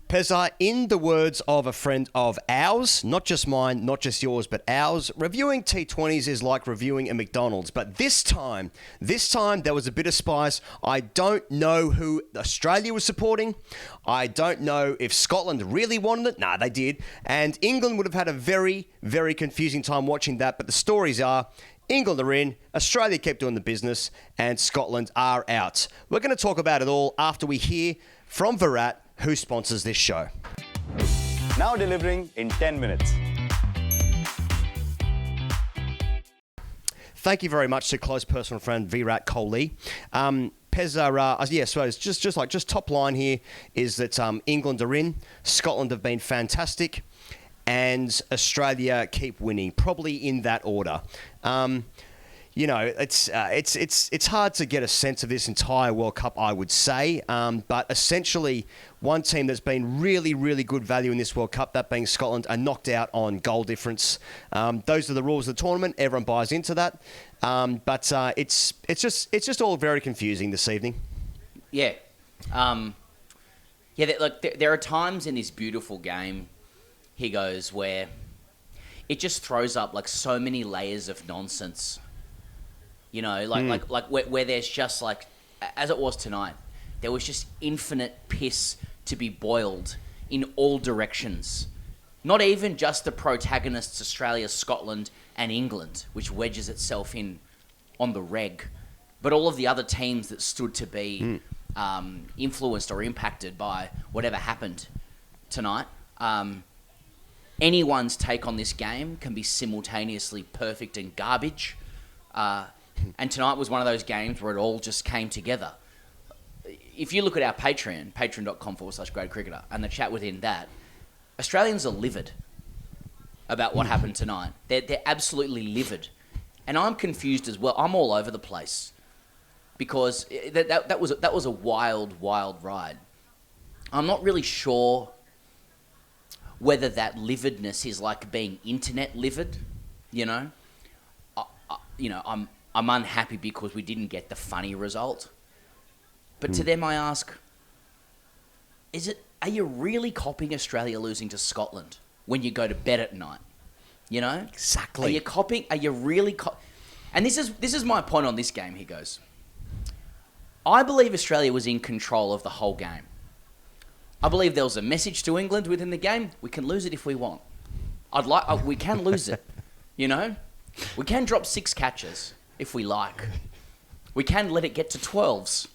Pezza, in the words of a friend of ours, not just mine, not just yours, but ours, reviewing T20s is like reviewing a McDonald's. But this time there was a bit of spice. I don't know who Australia was supporting. I don't know if Scotland really wanted it. Nah, they did. And England would have had a very, very confusing time watching that. But the stories are, England are in, Australia kept doing the business, and Scotland are out. We're going to talk about it all after we hear from Virat, who sponsors this show. Now delivering in 10 minutes. Thank you very much to close personal friend Virat Kohli. Pezza, so it's just top line here is that England are in, Scotland have been fantastic, and Australia keep winning, probably in that order. It's hard to get a sense of this entire World Cup, I would say. But essentially, one team that's been really, really good value in this World Cup, that being Scotland, are knocked out on goal difference. Those are the rules of the tournament. Everyone buys into that. But it's just all very confusing this evening. Yeah. There are times in this beautiful game, Higgins, where it just throws up like so many layers of nonsense. You know, where there's just like, as it was tonight, there was just infinite piss to be boiled in all directions. Not even just the protagonists, Australia, Scotland, and England, which wedges itself in on the reg, but all of the other teams that stood to be influenced or impacted by whatever happened tonight. Anyone's take on this game can be simultaneously perfect and garbage. And tonight was one of those games where it all just came together. If you look at our Patreon, patreon.com/greatcricketer, and the chat within that, Australians are livid about what happened tonight. They're absolutely livid. And I'm confused as well. I'm all over the place. Because that was a wild, wild ride. I'm not really sure whether that lividness is like being internet livid, you know? I'm unhappy because we didn't get the funny result. But to them I ask, are you really copying Australia losing to Scotland when you go to bed at night? You know? Exactly. Are you really And this is my point on this game, he goes. I believe Australia was in control of the whole game. I believe there was a message to England within the game. We can lose it if we want. We can lose it, you know? We can drop 6 catches if we like. We can let it get to 12s,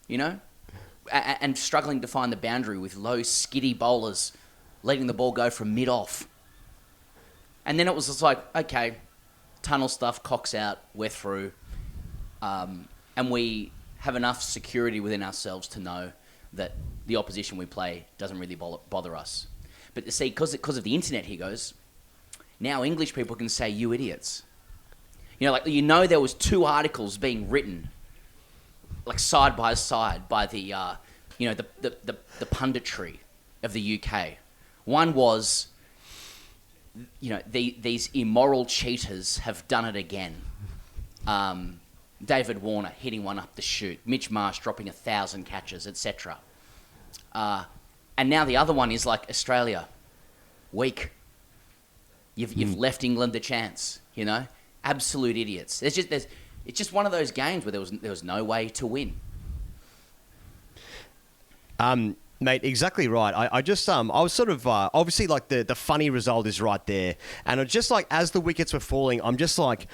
you know? And struggling to find the boundary with low, skiddy bowlers, letting the ball go from mid-off. And then it was just like, okay, tunnel stuff, cocks out, we're through. And we have enough security within ourselves to know that the opposition we play doesn't really bother us. But you see, because of the internet, he goes, now English people can say, you idiots. There was 2 articles being written, like side by side, by the punditry of the UK. One was, these immoral cheaters have done it again. David Warner hitting one up the chute, Mitch Marsh dropping 1,000 catches, etc. And now the other one is like, Australia, weak. You've left England the chance, you know? Absolute idiots. It's just one of those games where there was no way to win. Mate, exactly right. I was sort of obviously like the funny result is right there, and it's just like as the wickets were falling, I'm seeing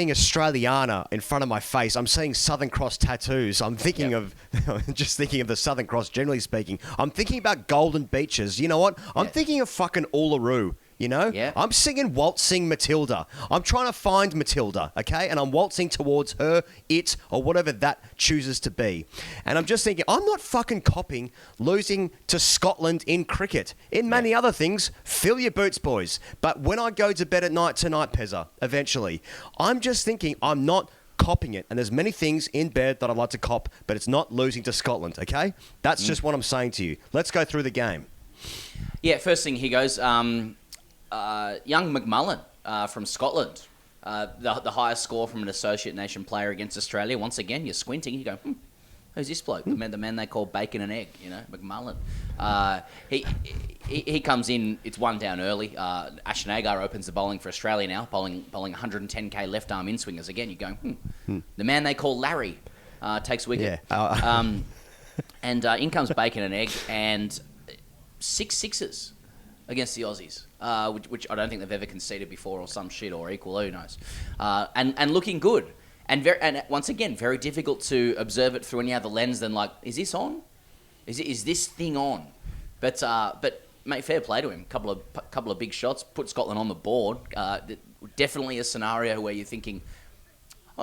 Australiana in front of my face. I'm seeing Southern Cross tattoos. I'm thinking of the Southern Cross, generally speaking. I'm thinking about golden beaches. You know what? I'm thinking of fucking Uluru. You know? Yeah. I'm singing Waltzing Matilda. I'm trying to find Matilda, okay? And I'm waltzing towards her, it, or whatever that chooses to be. And I'm just thinking, I'm not fucking copying losing to Scotland in cricket. In many other things, fill your boots, boys. But when I go to bed at night tonight, Pezza, eventually, I'm just thinking I'm not copying it. And there's many things in bed that I'd like to cop, but it's not losing to Scotland, okay? That's just what I'm saying to you. Let's go through the game. Yeah, first thing he goes, young McMullen from Scotland, the highest score from an associate nation player against Australia. Once again, you're squinting. You go, Who's this bloke? The man they call Bacon and Egg, McMullen. He comes in, it's one down early. Ashton Agar opens the bowling for Australia now, bowling 110k left arm in swingers. Again, you're going, The man they call Larry takes wicket. Yeah. And in comes Bacon and Egg, and 6 sixes against the Aussies, which I don't think they've ever conceded before, or some shit, or equal, who knows. And looking good. And once again, very difficult to observe it through any other lens than like, is this on? Is this thing on? But mate, fair play to him. Couple of big shots, put Scotland on the board. Definitely a scenario where you're thinking,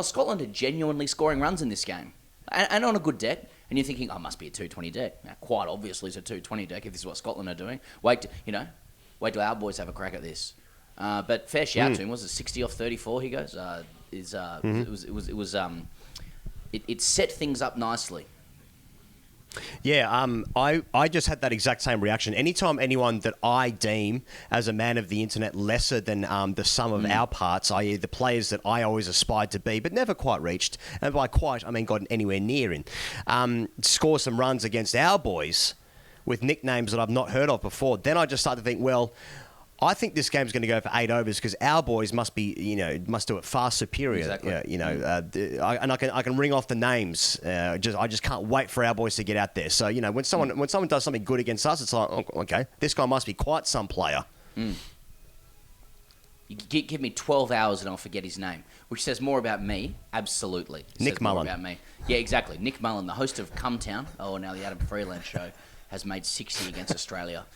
Scotland are genuinely scoring runs in this game, and on a good deck. And you're thinking, must be a 220 deck. Now, quite obviously, it's a 220 deck if this is what Scotland are doing. Wait till our boys have a crack at this. But fair shout to him. Was it 60 off 34? He goes. It set things up nicely. Yeah, I just had that exact same reaction. Anytime anyone that I deem as a man of the internet lesser than the sum of our parts, i.e. the players that I always aspired to be, but never quite reached, and by quite, I mean got anywhere near in, score some runs against our boys with nicknames that I've not heard of before, then I just start to think, well, I think this game's going to go for 8 overs because our boys must be, must do it far superior. Exactly. And I can ring off the names. I just can't wait for our boys to get out there. So when someone does something good against us, it's like, okay, this guy must be quite some player. You give me 12 hours and I'll forget his name, which says more about me. Absolutely, Nick Mullen. More about me. Yeah, exactly. Nick Mullen, the host of Cumtown, now the Adam Freeland show, has made 60 against Australia.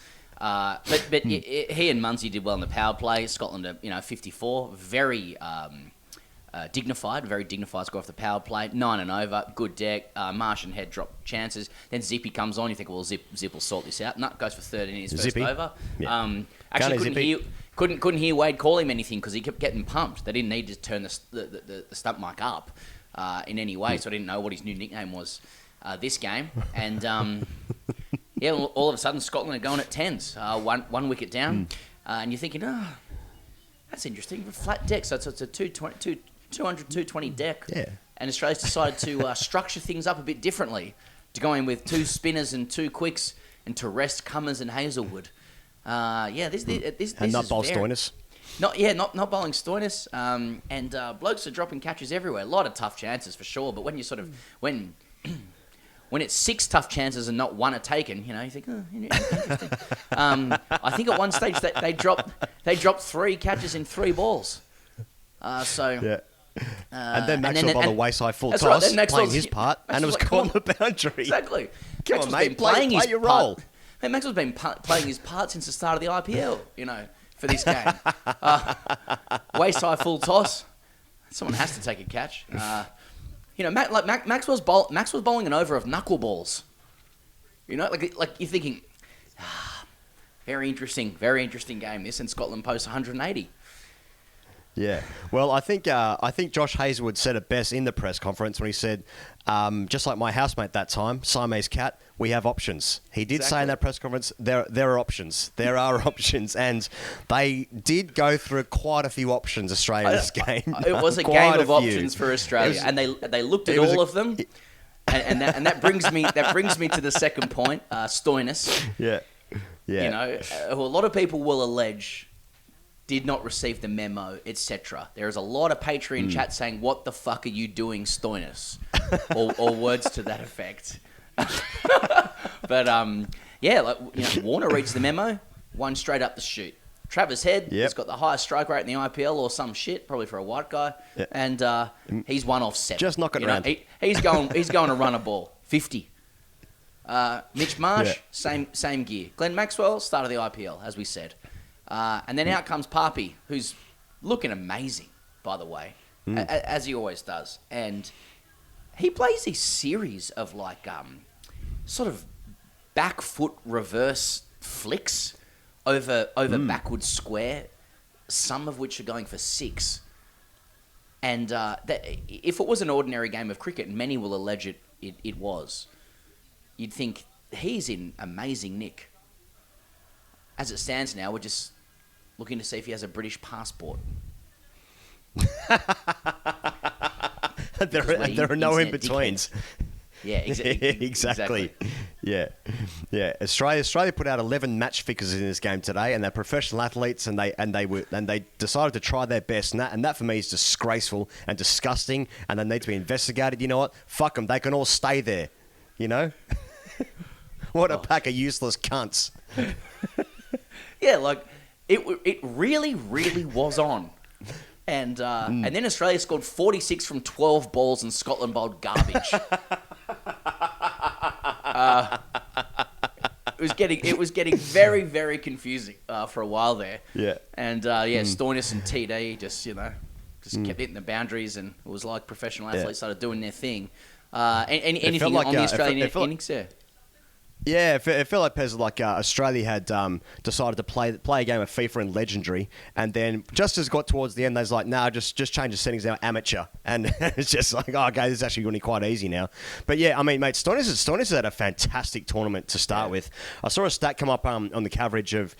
But he and Munsey did well in the power play. Scotland are 54, very dignified score off the power play. 9 and over, good deck. Marsh and Head drop chances. Then Zippy comes on. You think, well, Zip will sort this out. No, goes for 13 in his first over. Yeah. Actually, couldn't hear Wade call him anything because he kept getting pumped. They didn't need to turn the stump mic up in any way, so I didn't know what his new nickname was this game. And yeah, all of a sudden Scotland are going at 10s, one wicket down, and you're thinking, that's interesting. Flat deck, so it's a 220 deck. Yeah. And Australia's decided to structure things up a bit differently, to go in with 2 spinners and 2 quicks, and to rest Cummins and Hazelwood. This and not is bowl very... Stoinis. Not bowling Stoinis, and blokes are dropping catches everywhere. A lot of tough chances for sure, but when you sort of when it's 6 tough chances and not 1 are taken, you think, interesting. I think at one stage that they dropped 3 catches in 3 balls. Yeah. And then Maxwell bowled a wayside full toss, right, playing his part, and it was caught on the boundary. Exactly. Come on, mate, play your role. Hey, Maxwell's been playing his part since the start of the IPL, for this game. Wayside full toss. Someone has to take a catch. Maxwell's bowling an over of knuckleballs. Like you're thinking, very interesting game this, and Scotland posts 180. Yeah. Well, I think Josh Hazelwood said it best in the press conference when he said, just like my housemate that time, Siamese cat, we have options. He did say in that press conference, there are options. There are options. And they did go through quite a few options, Australia, this game. It was a game of options for Australia. And they looked at all of them. And that brings me to the second point, Stoinis. Yeah. Who a lot of people will allege did not receive the memo, etc. There is a lot of Patreon chat saying, "What the fuck are you doing, Stoinis?" or words to that effect. But Warner reads the memo, 1 straight up the chute. Travis Head has got the highest strike rate in the IPL or some shit, probably for a white guy, and he's 1 off 7. Just knocking around. He's going to run a ball 50. Mitch Marsh, same gear. Glenn Maxwell, start of the IPL, as we said. And then out comes Papi, who's looking amazing, by the way, as he always does. And he plays these series of sort of back foot reverse flicks over backwards square, some of which are going for 6. And if it was an ordinary game of cricket, and many will allege it was, you'd think he's in amazing nick. As it stands now, we're just looking to see if he has a British passport. There are no in-betweens. Yeah, exactly. Yeah. Australia put out 11 match fixes in this game today, and they're professional athletes, and they decided to try their best, and that for me is disgraceful and disgusting, and they need to be investigated. You know what? Fuck them. They can all stay there. You know. What a pack of useless cunts. Yeah, like it really was on. And then Australia scored 46 from 12 balls and Scotland bowled garbage. It was getting very, very confusing for a while there. Yeah. And Stoinis and TD just kept hitting the boundaries, and it was like professional athletes started doing their thing. Anything like, on the Australian it felt innings there? Yeah, it felt like Pez, like Australia had decided to play a game of FIFA and Legendary, and then just as it got towards the end, they was like, "Nah, just change the settings now, amateur," and it's just like, "Oh, okay, this is actually going to be quite easy now." But yeah, I mean, mate, Stoinis had a fantastic tournament to start with. I saw a stat come up on the coverage of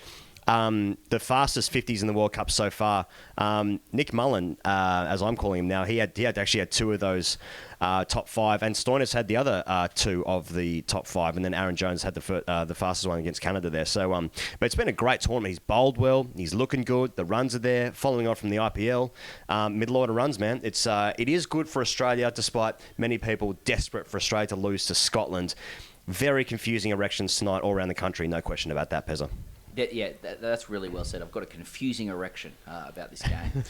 the fastest 50s in the World Cup so far. McMullen, as I'm calling him now, he actually had two of those top five, and Stoinis had the other two of the top five, and then Aaron Jones had the fastest one against Canada there. So, but it's been a great tournament. He's bowled well. He's looking good. The runs are there, following on from the IPL. Middle order runs, man. It is good for Australia, despite many people desperate for Australia to lose to Scotland. Very confusing erections tonight all around the country. No question about that, Pezza. That's really well said. I've got a confusing erection about this game,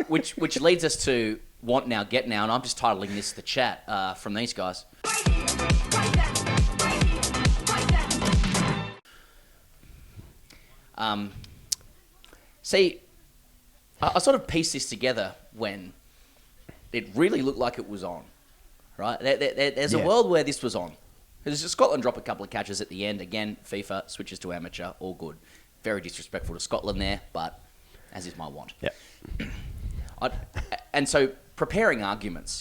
which leads us to Want Now, Get Now, and I'm just titling this the chat from these guys. See, I sort of pieced this together when it really looked like it was on, right? There's a world where this was on. Because Scotland drop a couple of catches at the end. Again, FIFA switches to amateur. All good. Very disrespectful to Scotland there, but as is my want. Yeah. And so preparing arguments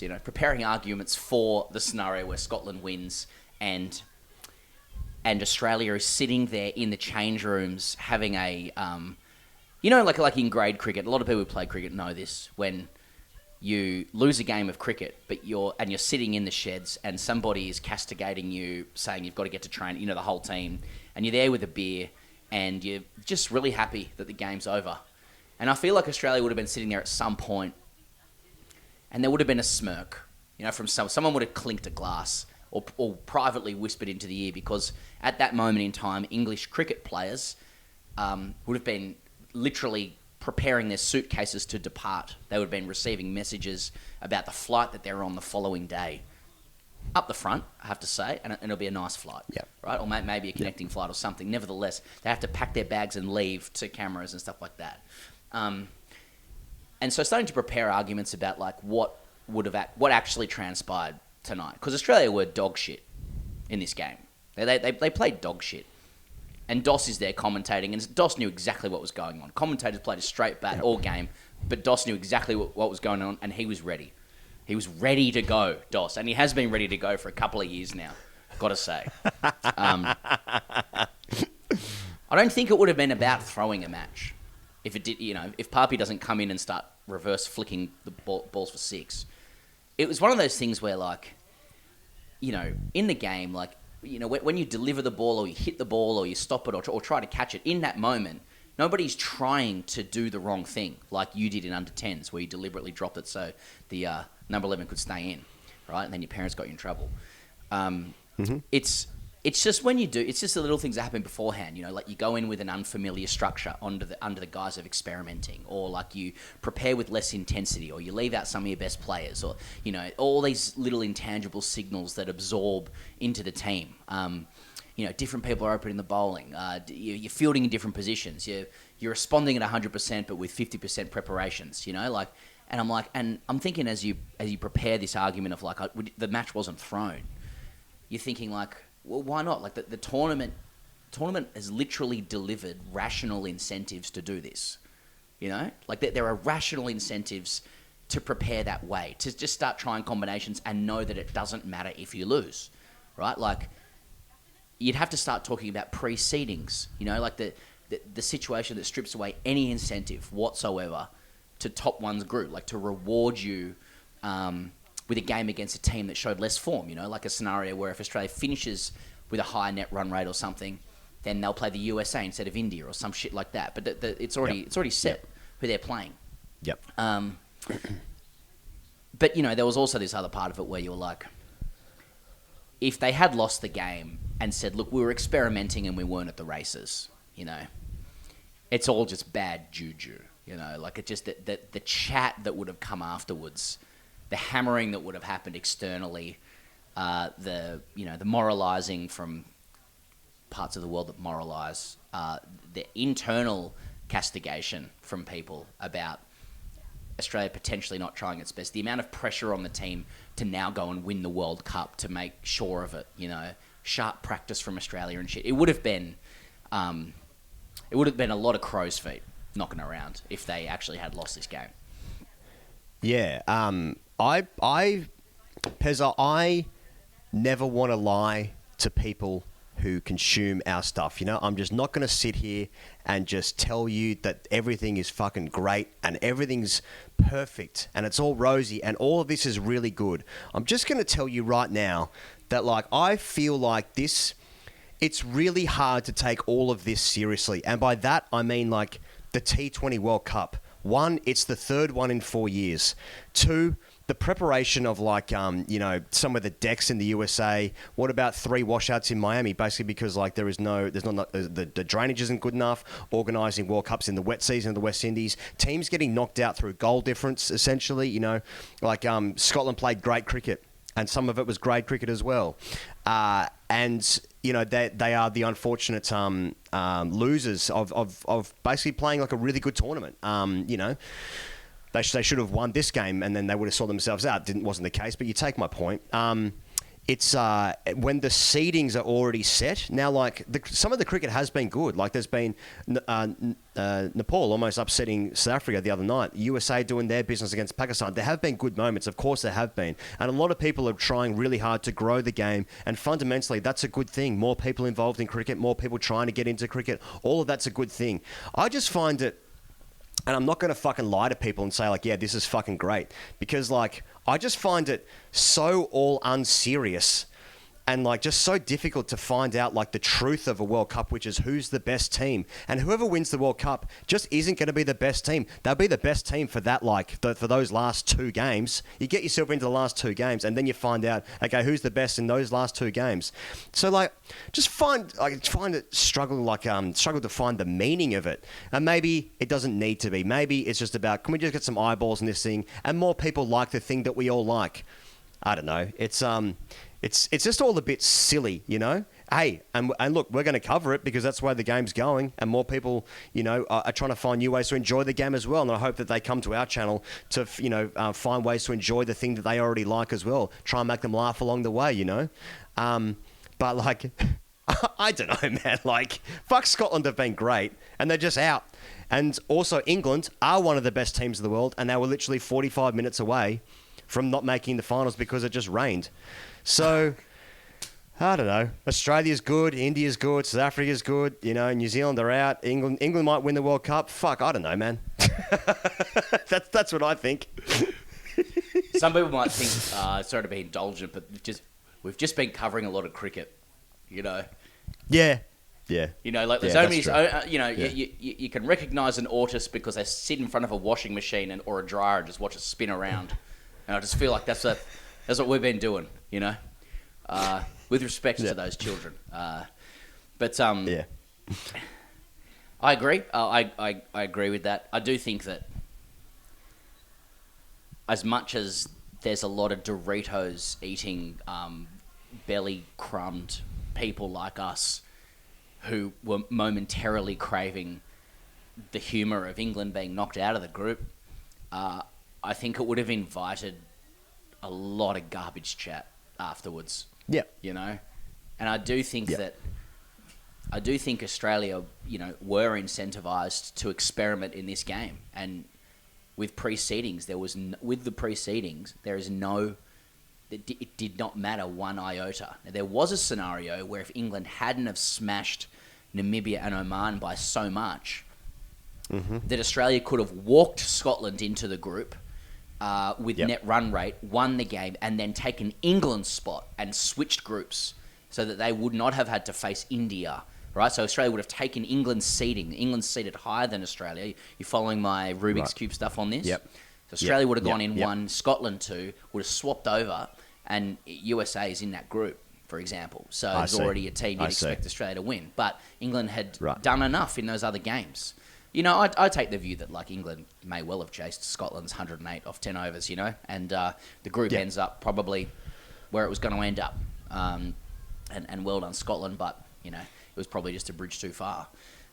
for the scenario where Scotland wins and Australia is sitting there in the change rooms having a, like in grade cricket, a lot of people who play cricket know this, when you lose a game of cricket, but you're sitting in the sheds and somebody is castigating you, saying you've got to get to train, the whole team, and you're there with a beer and you're just really happy that the game's over. And I feel like Australia would have been sitting there at some point and there would have been a smirk, from someone would have clinked a glass or privately whispered into the ear, because at that moment in time, English cricket players would have been literally preparing their suitcases to depart. They would have been receiving messages about the flight that they're on the following day. Up the front, I have to say, and it'll be a nice flight, right? Or maybe a connecting flight or something. Nevertheless, they have to pack their bags and leave to cameras and stuff like that. And so starting to prepare arguments about like what actually transpired tonight, because Australia were dog shit in this game. They played dog shit. And Doss is there commentating, and Doss knew exactly what was going on. Commentators played a straight bat all game, but Doss knew exactly what was going on, and he was ready. He was ready to go, Doss, and he has been ready to go for a couple of years now, got to say. I don't think it would have been about throwing a match if it did. If Papi doesn't come in and start reverse flicking the balls for six. It was one of those things where, like, in the game, like, when you deliver the ball or you hit the ball or you stop it or try to catch it, in that moment, nobody's trying to do the wrong thing like you did in under 10s, where you deliberately dropped it so the number 11 could stay in, right? And then your parents got you in trouble. It's just when you do, it's just the little things that happen beforehand, like you go in with an unfamiliar structure under the guise of experimenting, or like you prepare with less intensity, or you leave out some of your best players, or, all these little intangible signals that absorb into the team. Different people are opening the bowling, you're fielding in different positions, you're responding at 100% but with 50% preparations, and I'm thinking as you prepare this argument of like, the match wasn't thrown, you're thinking like, well, why not? Like the tournament has literally delivered rational incentives to do this. Like there are rational incentives to prepare that way, to just start trying combinations and know that it doesn't matter if you lose, right? Like you'd have to start talking about pre-seedings, like the situation that strips away any incentive whatsoever to top one's group, like to reward you with a game against a team that showed less form, like a scenario where if Australia finishes with a high net run rate or something, then they'll play the USA instead of India or some shit like that. But it's already set who they're playing. Yep. But, there was also this other part of it where you were like, if they had lost the game and said, look, we were experimenting and we weren't at the races, it's all just bad juju, like it just, the chat that would have come afterwards, the hammering that would have happened externally, the moralizing from parts of the world that moralize, the internal castigation from people about Australia potentially not trying its best, the amount of pressure on the team to now go and win the World Cup to make sure of it, sharp practice from Australia and shit. It would have been a lot of crow's feet knocking around if they actually had lost this game. Yeah, Pezza, I never want to lie to people who consume our stuff. I'm just not going to sit here and just tell you that everything is fucking great and everything's perfect and it's all rosy and all of this is really good. I'm just going to tell you right now that, like, I feel like it's really hard to take all of this seriously. And by that, I mean, like, the T20 World Cup. 1, it's the third one in 4 years. 2, the preparation of, like, some of the decks in the USA. What about 3 washouts in Miami? Basically because, like, the drainage isn't good enough. Organising World Cups in the wet season of the West Indies. Teams getting knocked out through goal difference, essentially. Like Scotland played great cricket, and some of it was grade cricket as well. And they are the unfortunate losers of basically playing like a really good tournament. They should have won this game and then they would have saw themselves out. Wasn't the case, but you take my point. It's when the seedings are already set. Now, like, some of the cricket has been good. Like, there's been Nepal almost upsetting South Africa the other night. USA doing their business against Pakistan. There have been good moments. Of course there have been. And a lot of people are trying really hard to grow the game. And fundamentally, that's a good thing. More people involved in cricket, more people trying to get into cricket. All of that's a good thing. I just find it... And I'm not going to fucking lie to people and say, like, yeah, this is fucking great. Because, like, I just find it so all unserious and, like, just so difficult to find out, like, the truth of a World Cup, which is who's the best team. And whoever wins the World Cup just isn't going to be the best team. They'll be the best team for that, like, for those last 2 games. You get yourself into the last 2 games and then you find out, okay, who's the best in those last 2 games. So, like, just find it struggle to find the meaning of it. And maybe it doesn't need to be. Maybe it's just about, can we just get some eyeballs in this thing and more people like the thing that we all like? I don't know. It's just all a bit silly, Hey, and look, we're going to cover it because that's where the game's going, and more people, are trying to find new ways to enjoy the game as well. And I hope that they come to our channel to, find ways to enjoy the thing that they already like as well. Try and make them laugh along the way, But, like, I don't know, man. Like, fuck, Scotland have been great, and they're just out. And also, England are one of the best teams in the world, and they were literally 45 minutes away from not making the finals because it just rained. So, I don't know. Australia's good, India's good, South Africa's good, New Zealand are out. England might win the World Cup. Fuck, I don't know, man. That's what I think. Some people might think, sorry to be indulgent, but we've just been covering a lot of cricket, Yeah. Like there's only, you can recognise an autist because they sit in front of a washing machine or a dryer and just watch it spin around. And I just feel like that's what we've been doing, with respect to those children. But I agree. I agree with that. I do think that as much as there's a lot of Doritos eating belly crumbed people like us who were momentarily craving the humour of England being knocked out of the group, I think it would have invited a lot of garbage chat afterwards. Yeah. And I do think Australia, were incentivised to experiment in this game. And with precedings, it did not matter one iota. Now, there was a scenario where if England hadn't have smashed Namibia and Oman by so much, that Australia could have walked Scotland into the group, with Yep. net run rate, won the game, and then taken England's spot and switched groups so that they would not have had to face India, right? So Australia would have taken England's seeding. England's seeded higher than Australia. You following my Rubik's Cube stuff on this? Yep. So Australia would have gone Yep. in Yep. 1, Scotland 2, would have swapped over, and USA is in that group, for example. So I it's see. already a team you'd I see. expect Australia to win. But England had Right. done enough in those other games. You know, I take the view that, like, England may well have chased Scotland's 108 off 10 overs, you know, and the group Yeah. ends up probably where it was going to end up. And well done, Scotland, but, you know, it was probably just a bridge too far.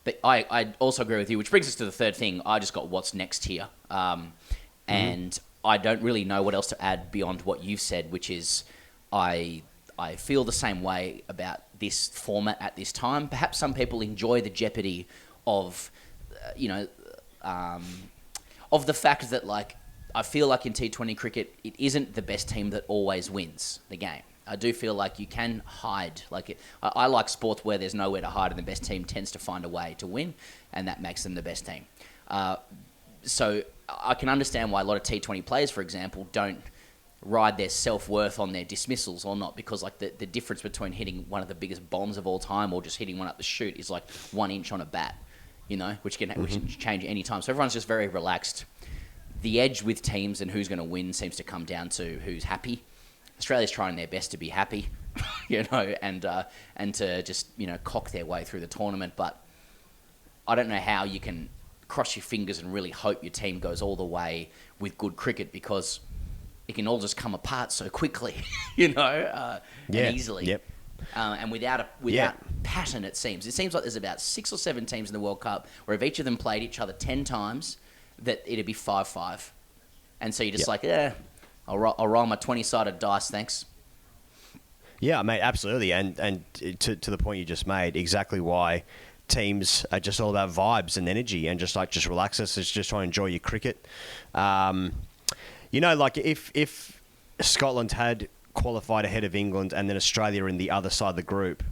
But I also agree with you, which brings us to the third thing. I just got what's next here. And I don't really know what else to add beyond what you've said, which is I feel the same way about this format at this time. Perhaps some people enjoy the jeopardy of, of the fact that, like, I feel like in T20 cricket, it isn't the best team that always wins the game. I do feel like you can hide. I like sports where there's nowhere to hide, and the best team tends to find a way to win, and that makes them the best team. So I can understand why a lot of T20 players, for example, don't ride their self-worth on their dismissals or not, because, like, the difference between hitting one of the biggest bombs of all time or just hitting one up the chute is like 1 inch on a bat, you know, which can change any time. So everyone's just very relaxed. The edge with teams and who's going to win seems to come down to who's happy. Australia's trying their best to be happy, you know, and to just, you know, cock their way through the tournament. But I don't know how you can cross your fingers and really hope your team goes all the way with good cricket, because it can all just come apart so quickly, you know, and easily. Yep. And without pattern, it seems. It seems like there's about 6 or 7 teams in the World Cup where if each of them played each other 10 times, that it'd be 5-5. And so you're just like, I'll roll my 20-sided dice, thanks. Yeah, mate, absolutely. And to the point you just made, exactly why teams are just all about vibes and energy and just relax us. It's just trying to enjoy your cricket. You know, like if Scotland had qualified ahead of England and then Australia in the other side of the group,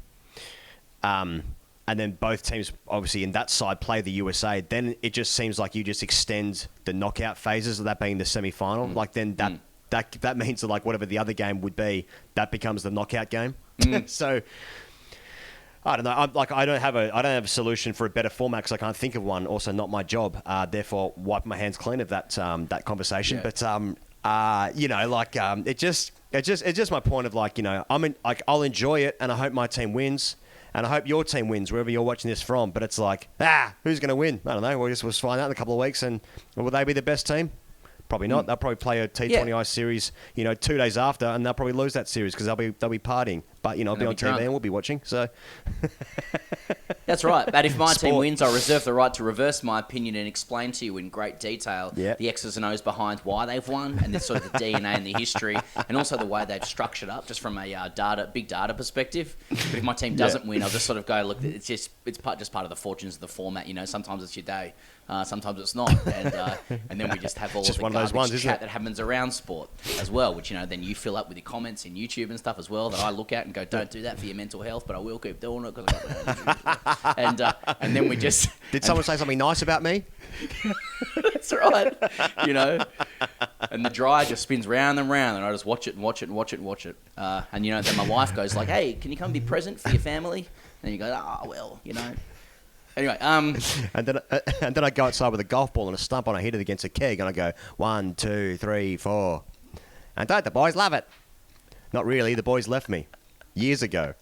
and then both teams obviously in that side play the USA, then it just seems like you just extend the knockout phases of that being the semi-final. Like then that means that, like, whatever the other game would be, that becomes the knockout game. So I don't know. I don't have a solution for a better format because I can't think of one. Also, not my job. Therefore, wipe my hands clean of that conversation. Yeah. But you know, like it's just my point of, like, you know, I'll enjoy it, and I hope my team wins, and I hope your team wins wherever you're watching this from. But it's like, who's going to win? I don't know. We'll find out in a couple of weeks, and will they be the best team? Probably not. They'll probably play a T20I series, you know, 2 days after, and they'll probably lose that series because they'll be partying. But, you know, I'll be on TV and we'll be watching. So that's right. But if my team wins, I reserve the right to reverse my opinion and explain to you in great detail the X's and O's behind why they've won, and the sort of the DNA and the history, and also the way they've structured up, just from a big data perspective. But if my team doesn't win, I'll just sort of go, look, it's part of the fortunes of the format. You know, sometimes it's your day, sometimes it's not, and then we just have all of the garbage chat that happens around sport as well, which, you know, then you fill up with your comments in YouTube and stuff as well that I look at and go, don't do that for your mental health, but I will keep doing it because and then we just... Did someone say something nice about me? That's right. You know, and the dryer just spins round and round, and I just watch it and watch it and watch it and watch it. And, you know, then my wife goes like, hey, can you come be present for your family? And you go, well, you know. Anyway, and then I go outside with a golf ball and a stump on, I hit it against a keg, and I go 1, 2, 3, 4, and don't the boys love it? Not really. The boys left me years ago,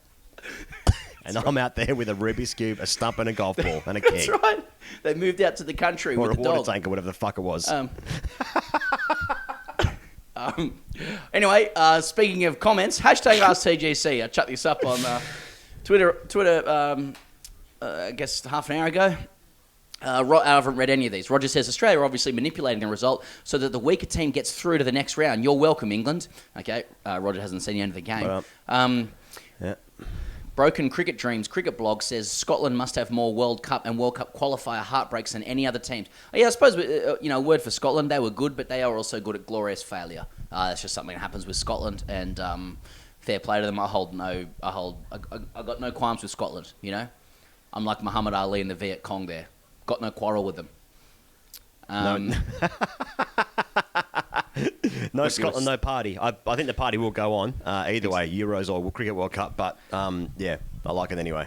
and I'm out there with a Rubik's Cube, a stump, and a golf ball, and a keg. That's right. They moved out to the country or with a the water dog. tank or whatever the fuck it was. Anyway, speaking of comments, hashtag AskTGC. I chucked this up on Twitter. I guess half an hour ago. I haven't read any of these. Roger says, Australia are obviously manipulating the result so that the weaker team gets through to the next round. You're welcome, England. Okay, Roger hasn't seen the end of the game. Yeah. Broken Cricket Dreams Cricket Blog says Scotland must have more World Cup and World Cup qualifier heartbreaks than any other teams. Yeah, I suppose, you know, a word for Scotland, they were good, but they are also good at glorious failure. That's just something that happens with Scotland, and fair play to them. I got no qualms with Scotland, you know. I'm like Muhammad Ali and the Viet Cong there. Got no quarrel with them. No. No Scotland, no party. I think the party will go on either way, Euros or Cricket World Cup. But yeah, I like it anyway.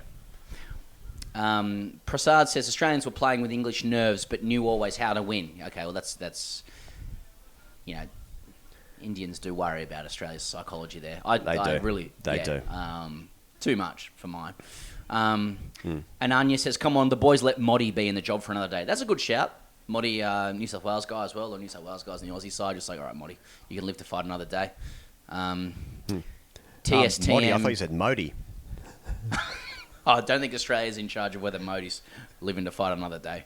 Prasad says Australians were playing with English nerves, but knew always how to win. Okay, well that's Indians do worry about Australia's psychology there. They do. Too much for mine. And Anya says, come on, the boys let Moddy be in the job for another day. That's a good shout. Moddy, New South Wales guy as well, or New South Wales guys on the Aussie side, just like, all right, Moddy, you can live to fight another day. TSTM. Moddy, I thought you said Modi. I don't think Australia's in charge of whether Modi's living to fight another day.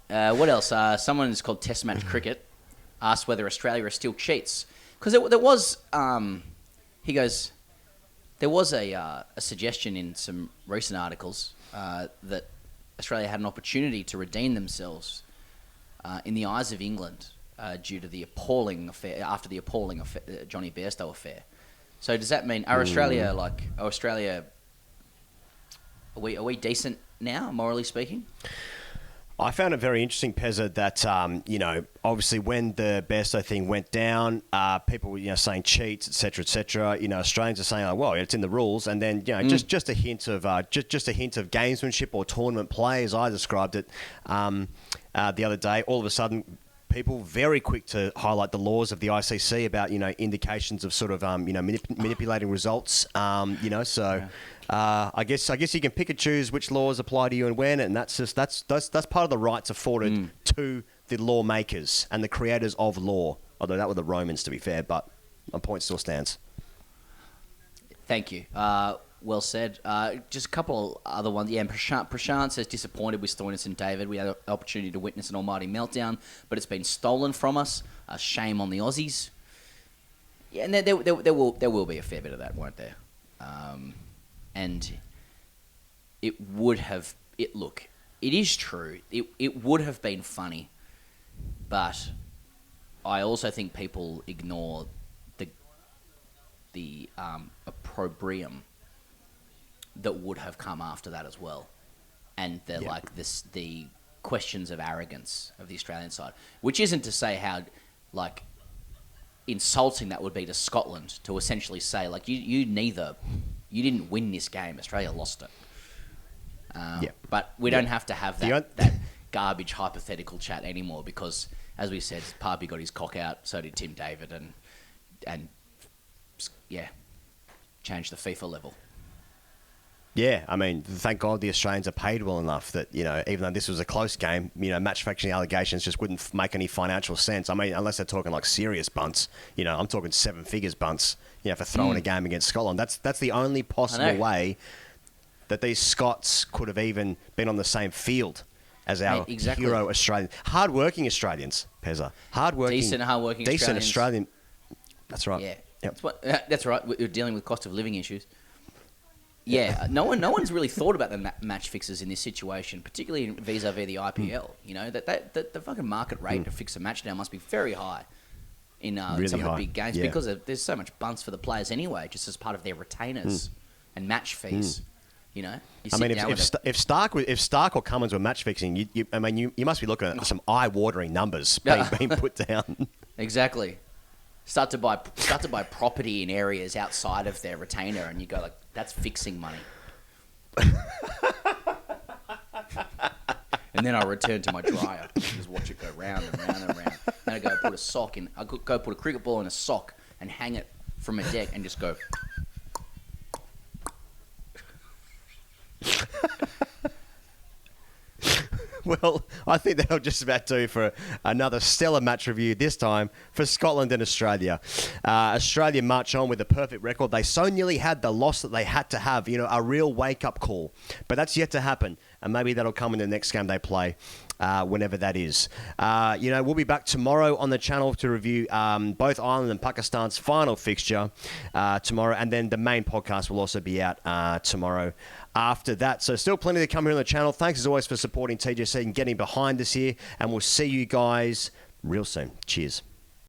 What else? Someone is called Test Match Cricket asked whether Australia are still cheats. Because there was, he goes, there was a suggestion in some recent articles that Australia had an opportunity to redeem themselves in the eyes of England due to the appalling affair, after the appalling Johnny Bairstow affair. So does that mean, are we decent now, morally speaking? I found it very interesting, Pezza, that, obviously when the Bairstow thing went down, people were, saying cheats, et cetera, Australians are saying, oh, well, it's in the rules. And then, just a hint of gamesmanship or tournament play, as I described it the other day. All of a sudden, people very quick to highlight the laws of the ICC about, indications of sort of, manipulating results, I guess you can pick and choose which laws apply to you and when, and that's part of the rights afforded to the lawmakers and the creators of law. Although that were the Romans, to be fair, but my point still stands. Thank you. Well said. Just a couple other ones. Yeah, Prashant says disappointed with Stoinis and David. We had an opportunity to witness an almighty meltdown, but it's been stolen from us. Shame on the Aussies. Yeah, and there will be a fair bit of that, won't there? And it would have... Look, it is true. It would have been funny, but I also think people ignore the opprobrium that would have come after that as well, and the questions of arrogance of the Australian side, which isn't to say how insulting that would be to Scotland to essentially say you didn't win this game, Australia lost it. But we don't have to have that garbage hypothetical chat anymore because, as we said, Parby got his cock out, so did Tim David, and changed the FIFA level. Yeah, I mean, thank God the Australians are paid well enough that, even though this was a close game, match fixing allegations just wouldn't make any financial sense. I mean, unless they're talking serious bunts, I'm talking 7 figures bunts, for throwing a game against Scotland. That's the only possible way that these Scots could have even been on the same field as our hero Australians. Hard-working Australians, Pezza. Decent Australian. That's right. Yeah. Yep. That's right. We're dealing with cost of living issues. Yeah, no one's really thought about the match fixers in this situation, particularly vis-a-vis the IPL. That the fucking market rate to fix a match now must be very high in some of the big games because there's so much bunts for the players anyway, just as part of their retainers and match fees. If Stark or Cummins were match fixing, you must be looking at some eye-watering numbers being put down. Exactly. Start to buy property in areas outside of their retainer, and you go that's fixing money. And then I return to my dryer, and just watch it go round and round and round. Then I go put a sock in. I go put a cricket ball in a sock and hang it from a deck, and just go. Well, I think that'll just about do for another stellar match review, this time for Scotland and Australia. Australia march on with a perfect record. They so nearly had the loss that they had to have, a real wake-up call. But that's yet to happen, and maybe that'll come in the next game they play, whenever that is. We'll be back tomorrow on the channel to review both Ireland and Pakistan's final fixture tomorrow, and then the main podcast will also be out tomorrow after that. So still plenty to come here on the channel. Thanks as always for supporting TGC and getting behind us here, and we'll see you guys real soon. Cheers.